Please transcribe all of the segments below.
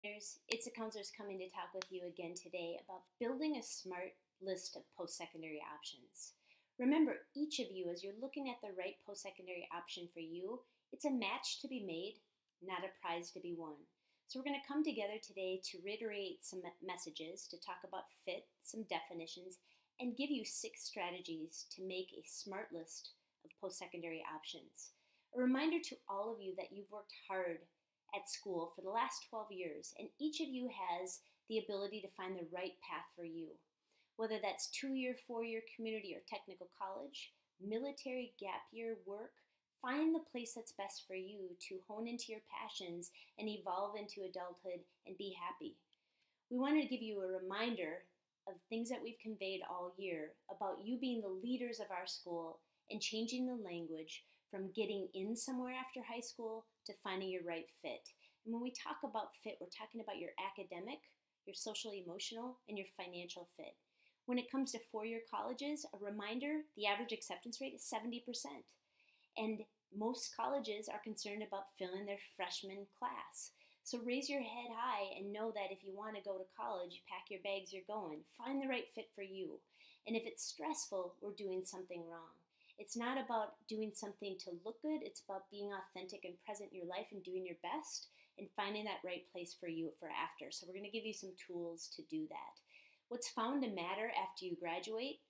It's a counselors coming to talk with you again today about building a smart list of post-secondary options. Remember, each of you, as you're looking at the right post-secondary option for you, it's a match to be made, not a prize to be won. So we're going to come together today to reiterate some messages, to talk about fit, some definitions, and give you 6 strategies to make a smart list of post-secondary options. A reminder to all of you that you've worked hard at school for the last 12 years, and each of you has the ability to find the right path for you. Whether that's 2-year, 4-year community or technical college, military, gap year, work, find the place that's best for you to hone into your passions and evolve into adulthood and be happy. We wanted to give you a reminder of things that we've conveyed all year about you being the leaders of our school and changing the language from getting in somewhere after high school to finding your right fit. And when we talk about fit, we're talking about your academic, your social emotional, and your financial fit. When it comes to 4-year colleges, a reminder, the average acceptance rate is 70%. And most colleges are concerned about filling their freshman class. So raise your head high and know that if you want to go to college, pack your bags, you're going. Find the right fit for you. And if it's stressful, we're doing something wrong. It's not about doing something to look good. It's about being authentic and present in your life and doing your best and finding that right place for you for after. So we're going to give you some tools to do that. What's found to matter after you graduate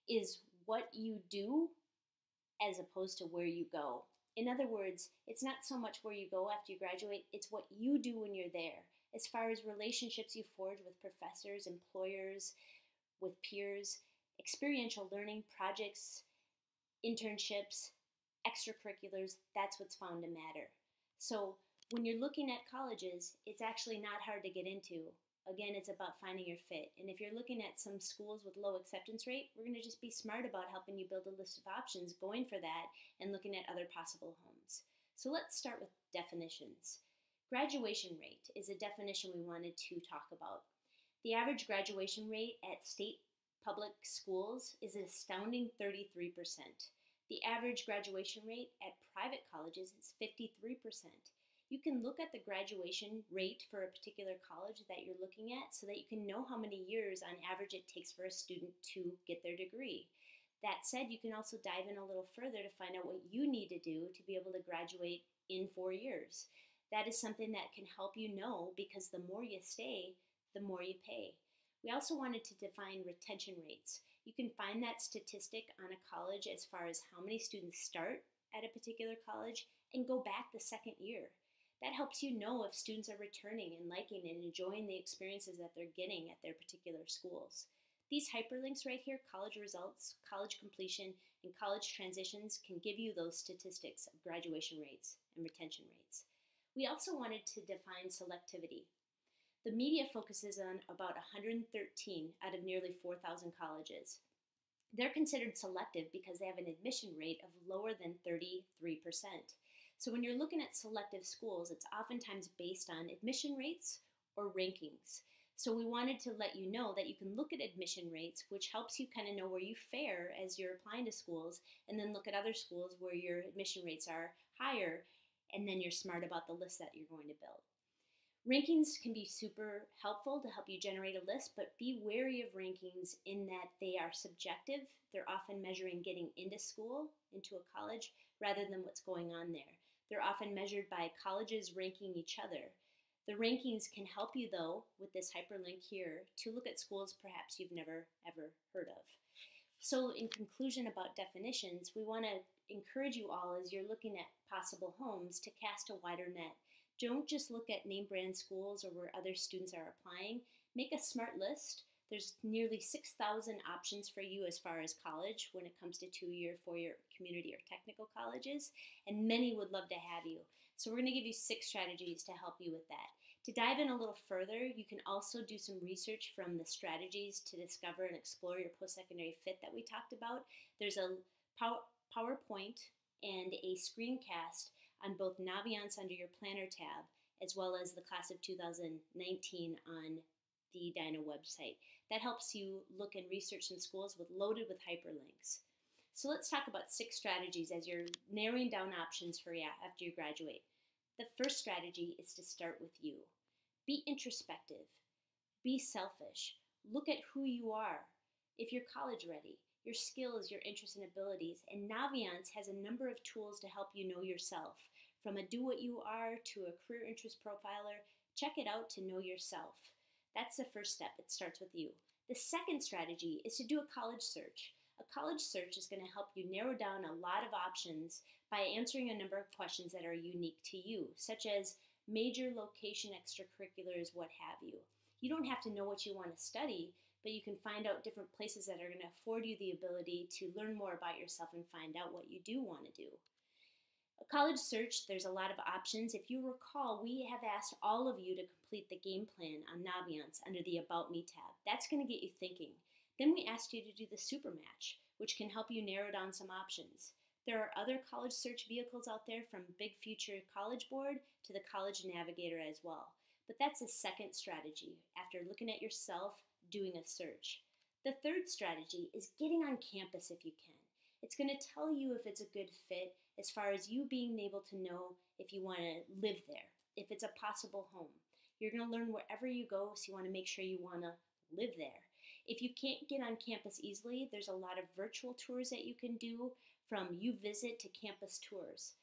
is what you do as opposed to where you go. In other words, it's not so much where you go after you graduate, it's what you do when you're there. As far as relationships you forge with professors, employers, with peers, experiential learning, projects, internships, extracurriculars, that's what's found to matter. So when you're looking at colleges, it's actually not hard to get into. Again, it's about finding your fit. And if you're looking at some schools with low acceptance rate, we're going to just be smart about helping you build a list of options, going for that, and looking at other possible homes. So let's start with definitions. Graduation rate is a definition we wanted to talk about. The average graduation rate at state public schools is an astounding 33%. The average graduation rate at private colleges is 53%. You can look at the graduation rate for a particular college that you're looking at so that you can know how many years on average it takes for a student to get their degree. That said, you can also dive in a little further to find out what you need to do to be able to graduate in 4 years. That is something that can help you know, because the more you stay, the more you pay. We also wanted to define retention rates. You can find that statistic on a college as far as how many students start at a particular college and go back the second year. That helps you know if students are returning and liking and enjoying the experiences that they're getting at their particular schools. These hyperlinks right here, college results, college completion, and college transitions, can give you those statistics of graduation rates and retention rates. We also wanted to define selectivity. The media focuses on about 113 out of nearly 4,000 colleges. They're considered selective because they have an admission rate of lower than 33%. So when you're looking at selective schools, it's oftentimes based on admission rates or rankings. So we wanted to let you know that you can look at admission rates, which helps you kind of know where you fare as you're applying to schools, and then look at other schools where your admission rates are higher, and then you're smart about the list that you're going to build. Rankings can be super helpful to help you generate a list, but be wary of rankings in that they are subjective. They're often measuring getting into school, into a college, rather than what's going on there. They're often measured by colleges ranking each other. The rankings can help you, though, with this hyperlink here, to look at schools perhaps you've never, ever heard of. So in conclusion about definitions, we want to encourage you all, as you're looking at possible homes, to cast a wider net. Don't just look at name brand schools or where other students are applying. Make a smart list. There's nearly 6,000 options for you as far as college when it comes to 2-year, 4-year community or technical colleges, and many would love to have you. So we're going to give you 6 strategies to help you with that. To dive in a little further, you can also do some research from the strategies to discover and explore your post-secondary fit that we talked about. There's a PowerPoint and a screencast on both Naviance under your Planner tab, as well as the Class of 2019 on the DINA website. That helps you look and research some schools loaded with hyperlinks. So let's talk about 6 strategies as you're narrowing down options for you after you graduate. The first strategy is to start with you. Be introspective. Be selfish. Look at who you are. If you're college ready, your skills, your interests and abilities, and Naviance has a number of tools to help you know yourself. From a do what you are to a career interest profiler, check it out to know yourself. That's the first step. It starts with you. The second strategy is to do a college search. A college search is going to help you narrow down a lot of options by answering a number of questions that are unique to you, such as major, location, extracurriculars, what have you. You don't have to know what you want to study, but you can find out different places that are going to afford you the ability to learn more about yourself and find out what you do want to do. A college search, there's a lot of options. If you recall, we have asked all of you to complete the game plan on Naviance under the About Me tab. That's going to get you thinking. Then we asked you to do the Super Match, which can help you narrow down some options. There are other college search vehicles out there, from Big Future College Board to the College Navigator as well. But that's a second strategy after looking at yourself, doing a search. The third strategy is getting on campus if you can. It's going to tell you if it's a good fit as far as you being able to know if you want to live there, if it's a possible home. You're going to learn wherever you go, so you want to make sure you want to live there. If you can't get on campus easily, there's a lot of virtual tours that you can do, from UVisit to campus tours.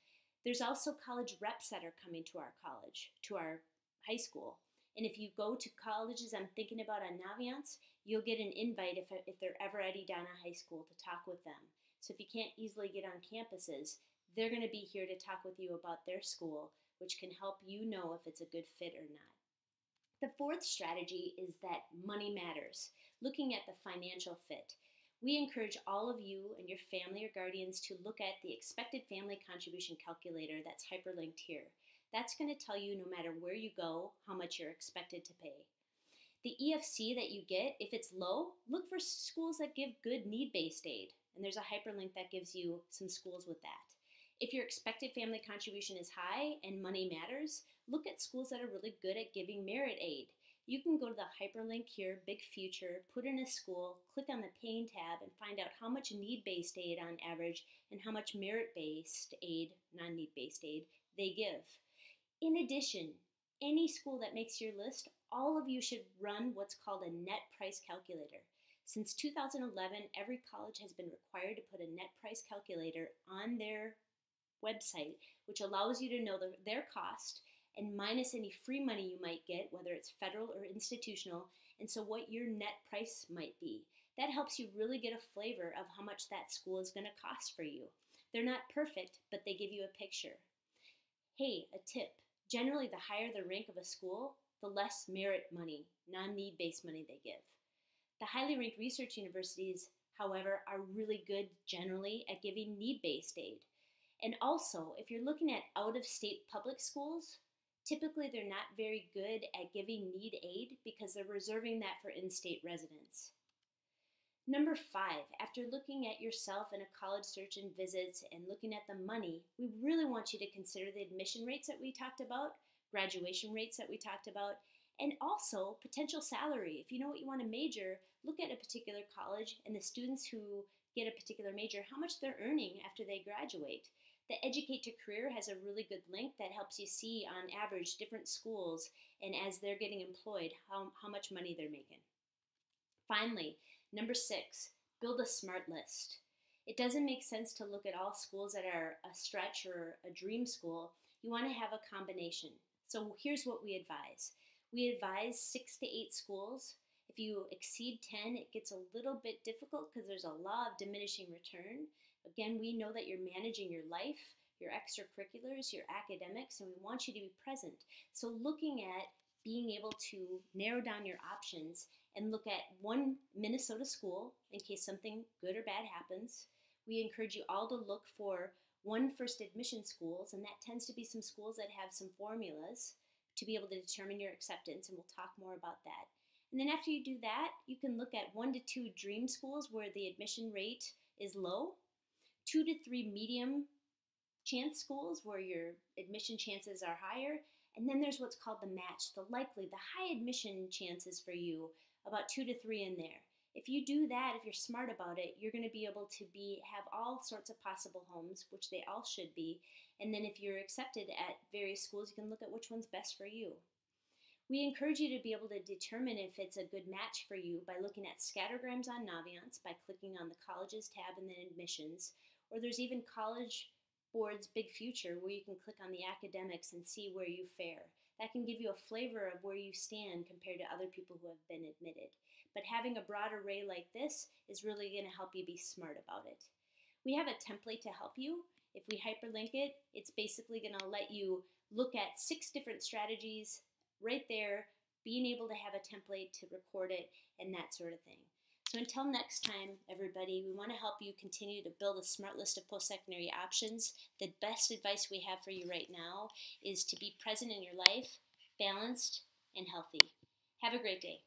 There's also college reps that are coming to our college, to our high school. And if you go to colleges I'm thinking about on Naviance, you'll get an invite if they're ever at Edina High School to talk with them. So if you can't easily get on campuses, they're going to be here to talk with you about their school, which can help you know if it's a good fit or not. The fourth strategy is that money matters, looking at the financial fit. We encourage all of you and your family or guardians to look at the expected family contribution calculator that's hyperlinked here. That's going to tell you, no matter where you go, how much you're expected to pay. The EFC that you get, if it's low, look for schools that give good need-based aid. And there's a hyperlink that gives you some schools with that. If your expected family contribution is high and money matters, look at schools that are really good at giving merit aid. You can go to the hyperlink here, Big Future, put in a school, click on the Paying tab, and find out how much need-based aid on average and how much merit-based aid, non-need-based aid, they give. In addition, any school that makes your list, all of you should run what's called a net price calculator. Since 2011, every college has been required to put a net price calculator on their website, which allows you to know their cost and minus any free money you might get, whether it's federal or institutional, and so what your net price might be. That helps you really get a flavor of how much that school is going to cost for you. They're not perfect, but they give you a picture. Hey, a tip. Generally, the higher the rank of a school, the less merit money, non-need-based money they give. The highly ranked research universities, however, are really good generally at giving need-based aid. And also, if you're looking at out-of-state public schools, typically they're not very good at giving need aid because they're reserving that for in-state residents. Number 5, after looking at yourself in a college search and visits and looking at the money, we really want you to consider the admission rates that we talked about, graduation rates that we talked about, and also potential salary. If you know what you want to major, look at a particular college and the students who get a particular major, how much they're earning after they graduate. The Educate to Career has a really good link that helps you see on average different schools and as they're getting employed, how much money they're making. Finally, number 6, build a SMART list. It doesn't make sense to look at all schools that are a stretch or a dream school. You want to have a combination. So here's what we advise. We advise 6 to 8 schools. If you exceed 10, it gets a little bit difficult because there's a law of diminishing return. Again, we know that you're managing your life, your extracurriculars, your academics, and we want you to be present. So looking at being able to narrow down your options and look at one Minnesota school in case something good or bad happens. We encourage you all to look for one first admission schools, and that tends to be some schools that have some formulas to be able to determine your acceptance, and we'll talk more about that. And then after you do that, you can look at 1 to 2 dream schools where the admission rate is low, 2 to 3 medium chance schools where your admission chances are higher, and then there's what's called the match, the high admission chances for you, about 2 to 3 in there. If you do that, if you're smart about it, you're going to be able to have all sorts of possible homes, which they all should be, and then if you're accepted at various schools, you can look at which one's best for you. We encourage you to be able to determine if it's a good match for you by looking at scattergrams on Naviance by clicking on the Colleges tab and then Admissions, or there's even College Board's Big Future where you can click on the academics and see where you fare. That can give you a flavor of where you stand compared to other people who have been admitted. But having a broad array like this is really going to help you be smart about it. We have a template to help you. If we hyperlink it, it's basically going to let you look at 6 different strategies right there, being able to have a template to record it and that sort of thing. So until next time, everybody, we want to help you continue to build a smart list of post-secondary options. The best advice we have for you right now is to be present in your life, balanced, and healthy. Have a great day.